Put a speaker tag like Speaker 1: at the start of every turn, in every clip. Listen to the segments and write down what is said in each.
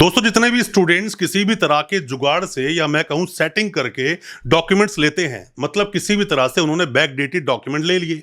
Speaker 1: दोस्तों जितने भी स्टूडेंट्स किसी भी तरह के जुगाड़ से या मैं कहूं सेटिंग करके डॉक्यूमेंट्स लेते हैं, मतलब किसी भी तरह से उन्होंने बैकडेटेड डॉक्यूमेंट ले लिए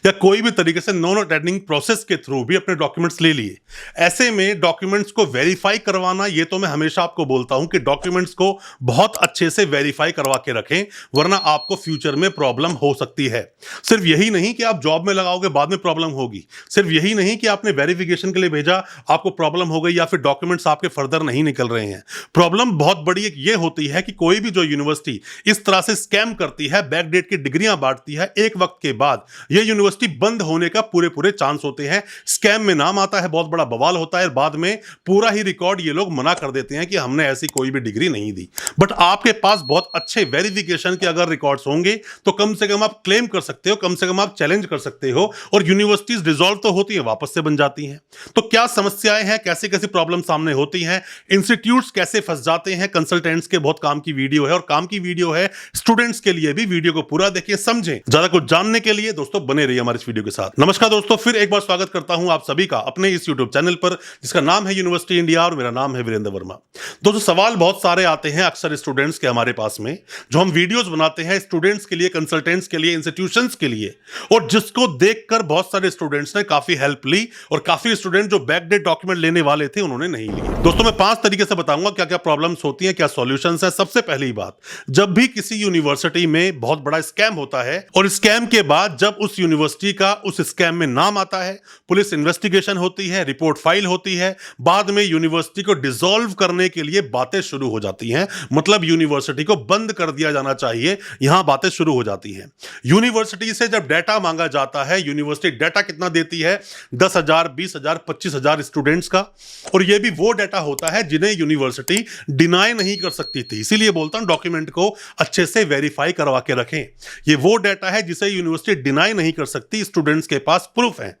Speaker 1: या कोई भी तरीके से नॉन अटेंडिंग प्रोसेस के थ्रू भी अपने डॉक्यूमेंट्स ले लिए। ऐसे में डॉक्यूमेंट्स को वेरीफाई करवाना, ये तो मैं हमेशा आपको बोलता हूं कि डॉक्यूमेंट्स को बहुत अच्छे से वेरीफाई करवा के रखें, वरना आपको फ्यूचर में प्रॉब्लम हो सकती है। सिर्फ यही नहीं कि आप जॉब में लगाओगे बाद में प्रॉब्लम होगी, सिर्फ यही नहीं कि आपने वेरिफिकेशन के लिए भेजा आपको प्रॉब्लम हो गई या फिर डॉक्यूमेंट्स आपके फर्दर नहीं निकल रहे हैं। प्रॉब्लम बहुत बड़ी एक ये होती है कि कोई भी जो यूनिवर्सिटी इस तरह से स्कैम करती है, बैकडेट की डिग्रियां बांटती है, एक वक्त के बाद ये यूनिवर्सिटी बंद होने का पूरे चांस होते हैं। स्कैम में नाम आता है, बहुत बड़ा बवाल होता है, बाद में पूरा ही रिकॉर्ड ये लोग मना कर देते हैं कि हमने ऐसी कोई भी डिग्री नहीं दी। बट आपके पास बहुत अच्छे वेरिफिकेशन के अगर रिकॉर्ड्स होंगे तो कम से कम आप क्लेम कर सकते हो, कम से कम आप चैलेंज कर सकते हो और यूनिवर्सिटीज डिसॉल्व तो होती है, वापस से बन जाती हैं। तो क्या समस्याएं हैं, कैसे कैसे प्रॉब्लम सामने होती हैं, इंस्टीट्यूट्स कैसे फंस जाते हैं, कंसल्टेंट्स के बहुत काम की वीडियो है और काम की वीडियो है स्टूडेंट्स के लिए भी। वीडियो को पूरा देखिए, समझें। ज्यादा कुछ जानने के लिए दोस्तों बने रहिए हमारे इस वीडियो के साथ। नमस्कार दोस्तों, फिर एक बार स्वागत करता हूं आप सभी का अपने इस यूट्यूब चैनल पर जिसका नाम है यूनिवर्सिटी इंडिया और मेरा नाम है वीरेंद्र वर्मा। दोस्तों सवाल बहुत सारे आते हैं अक्सर स्टूडेंट्स के हमारे पास में, जो हम वीडियोस बनाते हैं स्टूडेंट्स के लिए, कंसल्टेंट्स के लिए, इंस्टीट्यूशंस के लिए, और जिसको देखकर बहुत सारे स्टूडेंट्स ने काफी हेल्प ली और काफी स्टूडेंट जो बैकडेट डॉक्यूमेंट लेने वाले थे उन्होंने नहीं लिए। दोस्तों मैं 5 तरीके से बताऊंगा क्या क्या प्रॉब्लम्स होती हैं, क्या सॉल्यूशंस हैं। सबसे पहली बात, जब भी किसी यूनिवर्सिटी में बहुत बड़ा स्कैम होता है और स्कैम के बाद जब उस यूनिवर्सिटी का उस स्कैम में नाम आता है, पुलिस इन्वेस्टिगेशन होती है, रिपोर्ट फाइल होती है, बाद में यूनिवर्सिटी को डिसॉल्व करने के लिए बातें शुरू हो जाती हैं, मतलब यूनिवर्सिटी को बंद कर दिया जाना चाहिए, यहां बातें शुरू हो जाती हैं। यूनिवर्सिटी से जब डाटा मांगा जाता है, यूनिवर्सिटी डाटा कितना देती है, 10,000, 20,000, 25,000 स्टूडेंट्स का, और यह भी वो डाटा होता है जिन्हें यूनिवर्सिटी डिनाई नहीं कर सकती थी। इसीलिए बोलता हूं डॉक्यूमेंट को अच्छे से वेरीफाई करवा के रखें। ये वो डाटा है जिसे यूनिवर्सिटी डिनाई नहीं कर सकती, स्टूडेंट्स के पास प्रूफ है।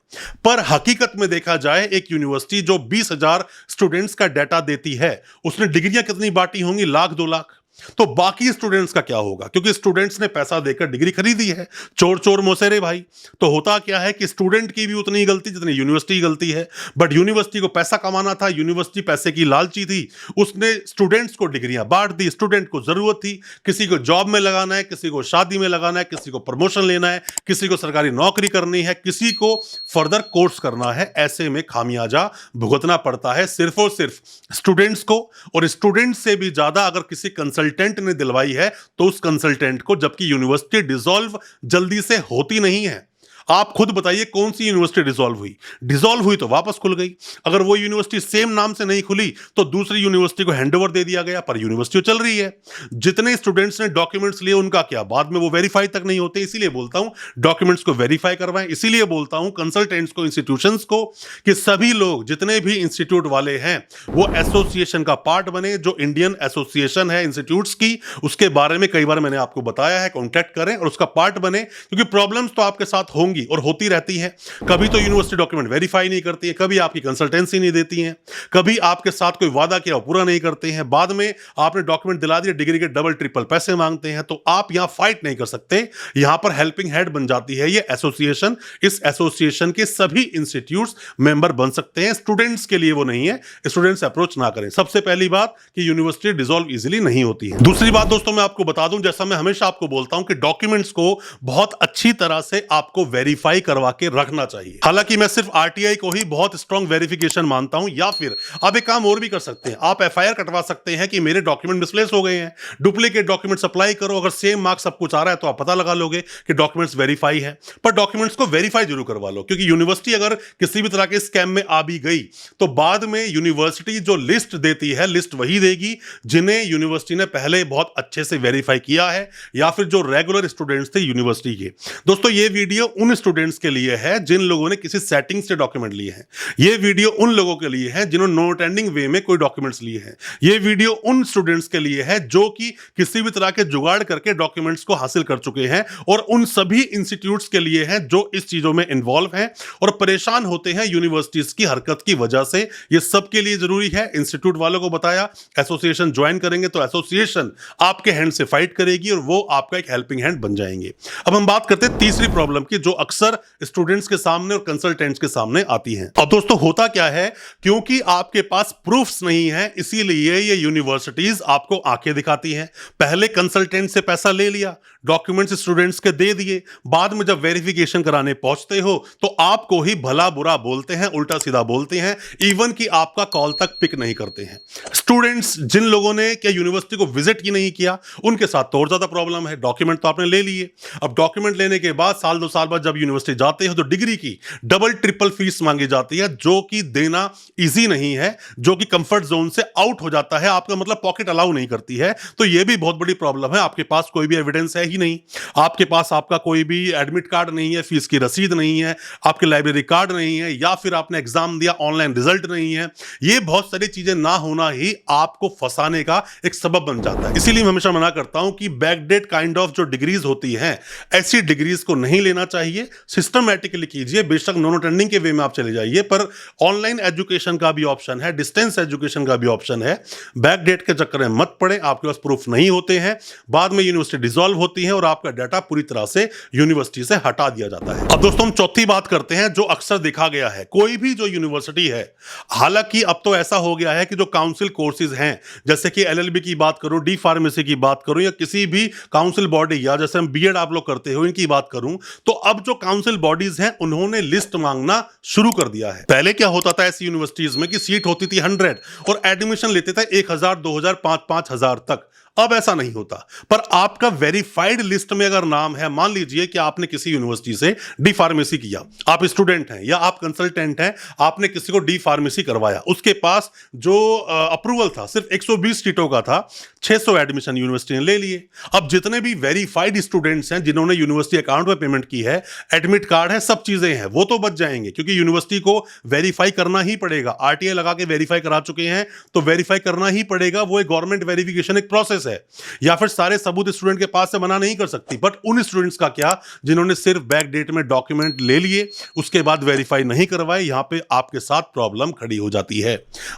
Speaker 1: पर हकीकत में देखा जाए, एक यूनिवर्सिटी जो 20,000 स्टूडेंट्स का डाटा देती है, उसने डिग्रियां कितनी बांटी होंगी? लाख, 2 लाख। तो बाकी स्टूडेंट्स का क्या होगा? क्योंकि स्टूडेंट्स ने पैसा देकर डिग्री खरीदी है, चोर चोर मोसेरे भाई। तो होता क्या है कि स्टूडेंट की भी उतनी ही गलती जितनी यूनिवर्सिटी की गलती है। बट यूनिवर्सिटी को पैसा कमाना था, यूनिवर्सिटी पैसे की लालची थी, उसने स्टूडेंट्स को डिग्रियां बांट दी। स्टूडेंट को जरूरत थी, किसी को जॉब में लगाना है, किसी को शादी में लगाना है, किसी को प्रमोशन लेना है, किसी को सरकारी नौकरी करनी है, किसी को फर्दर कोर्स करना है। ऐसे में खामियाजा भुगतना पड़ता है सिर्फ और सिर्फ स्टूडेंट्स को, और स्टूडेंट से भी ज्यादा अगर किसी कंसल्टेंट ने दिलवाई है तो उस कंसल्टेंट को, जबकि यूनिवर्सिटी डिसॉल्व जल्दी से होती नहीं है। आप खुद बताइए कौन सी यूनिवर्सिटी डिसॉल्व हुई? डिसॉल्व हुई तो वापस खुल गई। अगर वो यूनिवर्सिटी सेम नाम से नहीं खुली तो दूसरी यूनिवर्सिटी को हैंडओवर दे दिया गया, पर यूनिवर्सिटी चल रही है। जितने स्टूडेंट्स ने डॉक्यूमेंट्स लिए उनका क्या? बाद में वो वेरीफाई तक नहीं होते। इसीलिए बोलता हूं डॉक्यूमेंट्स को वेरीफाई करवाएं। इसीलिए बोलता हूं कंसल्टेंट्स को, इंस्टीट्यूशंस को, कि सभी लोग जितने भी इंस्टीट्यूट वाले हैं वो एसोसिएशन का पार्ट बने। जो इंडियन एसोसिएशन है इंस्टीट्यूट्स की, उसके बारे में कई बार मैंने आपको बताया है, कॉन्टैक्ट करें और उसका पार्ट बने, क्योंकि प्रॉब्लम्स तो आपके साथ होंगी और होती रहती है। कभी तो यूनिवर्सिटी डॉक्यूमेंट वेरीफाई नहीं करती है, कभी आपकी कंसल्टेंसी नहीं देती है, कभी आपके साथ कोई वादा किया वो पूरा नहीं करते हैं, बाद में आपने डॉक्यूमेंट दिला दिए, डिग्री के डबल ट्रिपल पैसे मांगते हैं। तो आप यहां फाइट नहीं कर सकते, यहां पर हेल्पिंग हेड बन जाती है ये एसोसिएशन। इस एसोसिएशन के सभी इंस्टीट्यूट्स मेंबर बन सकते हैं, स्टूडेंट्स के लिए वो नहीं है। स्टूडेंट्स अप्रोच ना करें। सबसे पहली बात कि यूनिवर्सिटी डिसॉल्व इजीली नहीं होती है। दूसरी बात दोस्तों मैं आपको बता दूं, जैसा मैं हमेशा आपको बोलता हूं कि डॉक्यूमेंट्स को बहुत अच्छी तरह से आपको वेरीफाई करवा के रखना चाहिए। हालांकि मैं सिर्फ आरटीआई को ही बहुत स्ट्रांग वेरिफिकेशन मानता हूं, या फिर आप एक काम और भी कर सकते हैं, आप एफआईआर कटवा सकते हैं कि मेरे डॉक्यूमेंट मिसप्लेस हो गए हैं, डुप्लीकेट डॉक्यूमेंट सप्लाई करो। अगर सेम मार्क्स सब कुछ आ रहा है तो आप पता लगा लोगे कि डॉक्यूमेंट्स वेरीफाई है। पर डॉक्यूमेंट्स को वेरीफाई जरूर करवा लो, क्योंकि यूनिवर्सिटी अगर किसी भी तरह के स्कैम में आ भी गई तो बाद में यूनिवर्सिटी जो लिस्ट देती है, लिस्ट वही देगी जिन्हें यूनिवर्सिटी ने पहले बहुत अच्छे से वेरीफाई किया है, या फिर जो रेगुलर स्टूडेंट्स थे यूनिवर्सिटी के। दोस्तों ये वीडियो उन स्टूडेंट्स के लिए है जिन लोगों ने किसी सेटिंग से डॉक्यूमेंट लिए हैं। यह वीडियो उन लोगों के लिए है जिन्होंने नॉन अटेंडिंग वे में कोई डॉक्यूमेंट्स लिए हैं। यह वीडियो उन स्टूडेंट्स के लिए है जो कि किसी भी तरह के जुगाड़ करके डॉक्यूमेंट्स को हासिल कर चुके हैं, और उन सभी इंस्टीट्यूट्स के लिए है जो इस चीजों में इन्वॉल्व हैं और परेशान होते हैं यूनिवर्सिटीज की हरकत की वजह से। यह सबके लिए जरूरी है। इंस्टीट्यूट वालों को बताया, एसोसिएशन ज्वाइन करेंगे तो एसोसिएशन आपके हैंड से फाइट करेगी और वो आपका एक हेल्पिंग हैंड बन जाएंगे। अब हम बात करते हैं तीसरी प्रॉब्लम की, जो अक्सर स्टूडेंट्स के सामने और कंसल्टेंट्स के सामने आती हैं। अब दोस्तों होता क्या है, क्योंकि आपके पास प्रूफ्स नहीं है, इसीलिए ये यूनिवर्सिटीज आपको आंखें दिखाती हैं। पहले कंसल्टेंट से पैसा ले लिया, डॉक्यूमेंट्स स्टूडेंट्स के दे दिए, बाद में जब वेरिफिकेशन कराने पहुंचते हो तो आपको ही भला बुरा बोलते हैं, उल्टा सीधा बोलते हैं, इवन कि आपका कॉल तक पिक नहीं करते हैं। स्टूडेंट्स जिन लोगों ने क्या यूनिवर्सिटी को विजिट ही नहीं किया, उनके साथ तो और ज्यादा प्रॉब्लम है। डॉक्यूमेंट तो आपने ले लिए, अब डॉक्यूमेंट लेने के बाद साल 2 साल बाद जब यूनिवर्सिटी जाते हो तो डिग्री की डबल ट्रिपल फीस मांगी जाती है, जो कि देना इजी नहीं है, जो कि कंफर्ट जोन से आउट हो जाता है, आपका मतलब पॉकेट अलाउ नहीं करती है। तो यह भी बहुत बड़ी प्रॉब्लम है। आपके पास कोई भी एविडेंस है ही नहीं, आपके पास आपका कोई भी एडमिट कार्ड नहीं है, फीस की रसीद नहीं है, आपके लाइब्रेरी कार्ड नहीं है, या फिर आपने एग्जाम दिया ऑनलाइन रिजल्ट नहीं है। ये बहुत सारी चीजें ना होना ही आपको फंसाने का एक सबब बन जाता है। इसीलिए मैं हमेशा मना करता हूं कि बैकडेट काइंड ऑफ जो डिग्रीज होती हैं, ऐसी डिग्रीज को नहीं लेना चाहिए। सिस्टमैटिकली कीजिए, बेशक नॉन अटेंडिंग के वे में आप चले जाइए, पर ऑनलाइन एजुकेशन का भी ऑप्शन है, डिस्टेंस एजुकेशन का भी ऑप्शन है। बैकडेट के चक्कर में मत पड़े, आपके पास प्रूफ नहीं होते हैं, बाद में यूनिवर्सिटी डिसॉल्व होती है और आपका डाटा पूरी तरह से यूनिवर्सिटी से हटा दिया जाता है। अब दोस्तों हम चौथी बात करते हैं, जो अक्सर देखा गया है, कोई भी जो यूनिवर्सिटी है, हालांकि अब तो ऐसा हो गया है कि जो काउंसिल कोर्सेज हैं, जैसे कि एलएलबी की बात करूं, डी फार्मेसी की बात करूं, या किसी भी काउंसिल बॉडी, या जैसे हम बीएड आप लोग करते हो, इनकी बात करूं, तो अब जो काउंसिल बॉडीज हैं उन्होंने लिस्ट मांगना शुरू कर दिया है। पहले क्या होता था ऐसी यूनिवर्सिटीज में कि सीट होती थी 100 और एडमिशन लेते थे 1000, 2000, 5,000 तक। अब ऐसा नहीं होता, पर आपका वेरीफाइड लिस्ट में अगर नाम है, मान लीजिए कि आपने किसी यूनिवर्सिटी से डी फार्मेसी किया, आप स्टूडेंट हैं या आप कंसल्टेंट हैं, आपने किसी को डी फार्मेसी करवाया, उसके पास जो अप्रूवल था सिर्फ 120 सीटों का था, 600 एडमिशन यूनिवर्सिटी ने ले लिए। अब जितने भी वेरीफाइड स्टूडेंट्स हैं जिन्होंने यूनिवर्सिटी अकाउंट में पेमेंट की है, एडमिट कार्ड है, सब चीजें हैं, वो तो बच जाएंगे, क्योंकि यूनिवर्सिटी को वेरीफाई करना ही पड़ेगा। आरटीआई लगा के वेरीफाई करा चुके हैं तो वेरीफाई करना ही पड़ेगा, वो एक गवर्नमेंट वेरिफिकेशन एक प्रोसेस है, या फिर सारे सबूत स्टूडेंट के पास से मना नहीं कर सकती। बट उन स्टूडेंट्स का क्या जिन्होंने सिर्फ बैक डेट में डॉक्यूमेंट ले लिए, उसके बाद वेरीफाई नहीं करवाए, यहां पे आपके साथ प्रॉब्लम खड़ी हो जाती है।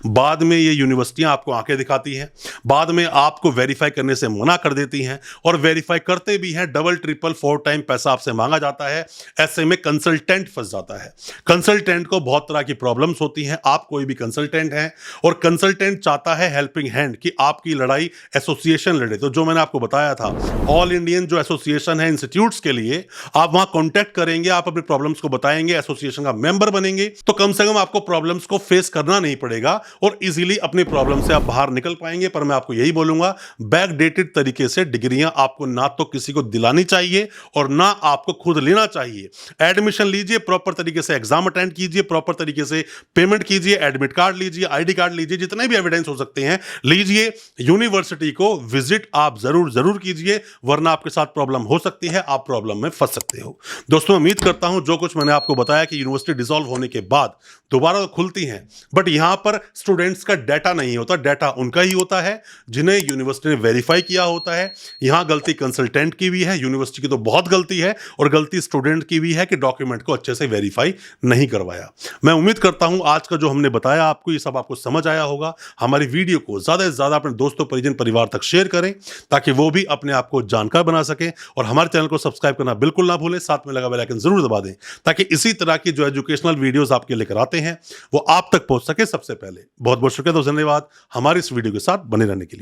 Speaker 1: बाद में ये यूनिवर्सिटियां आपको आंखें दिखाती हैं, बाद में आपको वेरीफाई करने से मना कर देती हैं, और वेरीफाई करते भी हैं, डबल ट्रिपल 4 टाइम पैसा आपसे मांगा जाता है। ऐसे में कंसल्टेंट फंस जाता है। कंसल्टेंट को बहुत तरह की प्रॉब्लम्स होती हैं। आप कोई भी कंसल्टेंट हैं और कंसल्टेंट चाहता है हेल्पिंग हैंड, कि आपकी लड़ाई एसोसिएशन लड़े। तो जो मैंने आपको बताया था, ऑल इंडियन जो एसोसिएशन है इंस्टीट्यूट्स के लिए, आप वहां कांटेक्ट करेंगे, आप अपनी प्रॉब्लम्स को बताएंगे, एसोसिएशन का मेंबर बनेंगे, तो कम से कम आपको प्रॉब्लम्स को फेस करना नहीं पड़ेगा और इजीली अपनी प्रॉब्लम से आप बाहर निकल पाएंगे। पर मैं आपको यही बोलूंगा, बैकडेटेड तरीके से डिग्रियां आपको ना तो किसी को दिलानी चाहिए और ना आपको खुद लेना चाहिए। एडमिशन लीजिए, प्रॉपर तरीके से एग्जाम अटेंड कीजिए, प्रॉपर तरीके से पेमेंट कीजिए, एडमिट कार्ड लीजिए, आईडी कार्ड लीजिए, जितने भी एविडेंस हो सकते हैं लीजिए। यूनिवर्सिटी को विजिट आप जरूर कीजिए, वरना आपके साथ प्रॉब्लम हो सकती है, आप प्रॉब्लम में फंस सकते हो। दोस्तों उम्मीद करता हूं जो कुछ मैंने आपको बताया कि यूनिवर्सिटी डिसॉल्व होने के बाद दोबारा तो खुलती हैं, बट यहां पर स्टूडेंट्स का डाटा नहीं होता, डाटा उनका ही होता है जिन्हें यूनिवर्सिटी ने वेरीफाई किया होता है। यहां गलती कंसल्टेंट की भी है, यूनिवर्सिटी की तो बहुत गलती है, और गलती स्टूडेंट की भी है कि डॉक्यूमेंट को अच्छे से वेरीफाई नहीं करवाया। मैं उम्मीद करता हूं आज का जो हमने बताया आपको, ये सब आपको समझ आया होगा। हमारी वीडियो को ज्यादा से ज्यादा अपने दोस्तों, परिजन, परिवार तक शेयर करें ताकि वो भी अपने आप को जानकार बना सके, और हमारे चैनल को सब्सक्राइब करना बिल्कुल ना भूलें, साथ में लगा बेल आइकन जरूर दबा दें ताकि इसी तरह की जो एजुकेशनल वीडियोस आपके लेकर आते हैं वो आप तक पहुंच सके सबसे पहले। बहुत बहुत शुक्रिया, तो धन्यवाद हमारी इस वीडियो के साथ बने रहने के लिए।